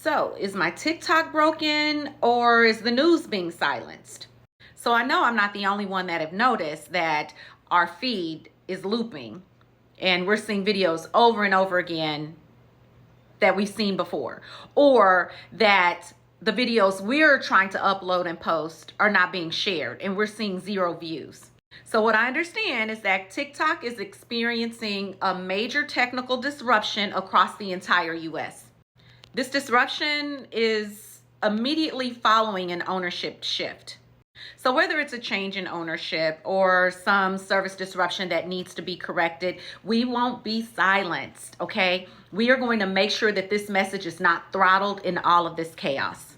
So, is my TikTok broken or is the news being silenced? So I know I'm not the only one that have noticed that our feed is looping and we're seeing videos over and over again that we've seen before, or that the videos we're trying to upload and post are not being shared and we're seeing 0 views. So what I understand is that TikTok is experiencing a major technical disruption across the entire US. This disruption is immediately following an ownership shift. So whether it's a change in ownership or some service disruption that needs to be corrected, we won't be silenced, okay? We are going to make sure that this message is not throttled in all of this chaos.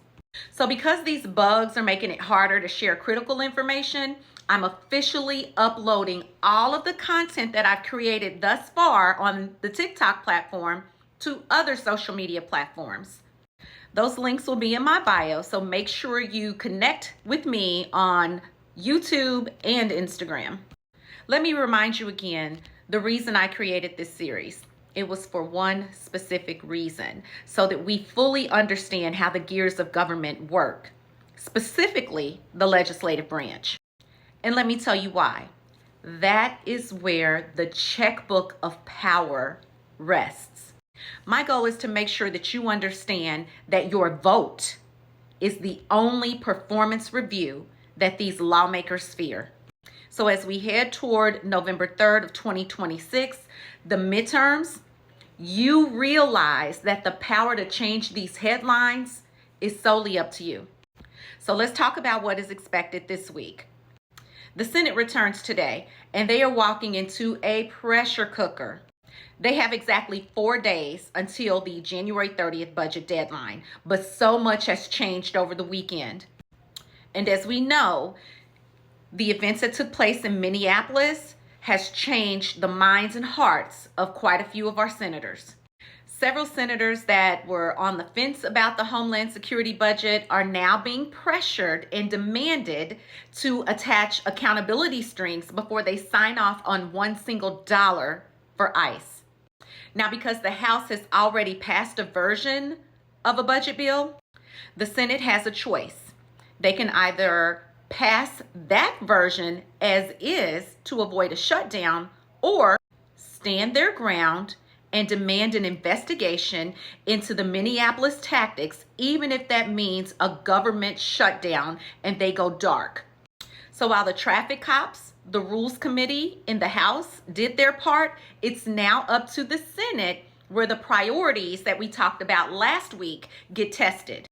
So because these bugs are making it harder to share critical information, I'm officially uploading all of the content that I've created thus far on the TikTok platform to other social media platforms. Those links will be in my bio, so make sure you connect with me on YouTube and Instagram. Let me remind you again, the reason I created this series. It was for one specific reason, so that we fully understand how the gears of government work, specifically the legislative branch. And let me tell you why. That is where the checkbook of power rests. My goal is to make sure that you understand that your vote is the only performance review that these lawmakers fear. So as we head toward November 3rd of 2026, the midterms, you realize that the power to change these headlines is solely up to you. So let's talk about what is expected this week. The Senate returns today, and they are walking into a pressure cooker. They have exactly 4 days until the January 30th budget deadline, but so much has changed over the weekend. And as we know, the events that took place in Minneapolis has changed the minds and hearts of quite a few of our senators. Several senators that were on the fence about the Homeland Security budget are now being pressured and demanded to attach accountability strings before they sign off on one single dollar for ICE. Now, because the House has already passed a version of a budget bill, the Senate has a choice. They can either pass that version as is to avoid a shutdown, or stand their ground and demand an investigation into the Minneapolis tactics, even if that means a government shutdown and they go dark. So while the traffic cops, the Rules Committee in the House did their part, it's now up to the Senate, where the priorities that we talked about last week get tested.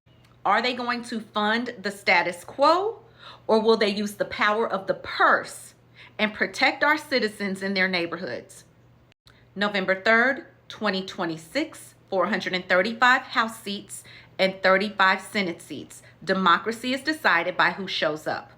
Are they going to fund the status quo, or will they use the power of the purse and protect our citizens in their neighborhoods? November 3rd, 2026, 435 House seats and 35 Senate seats. Democracy is decided by who shows up.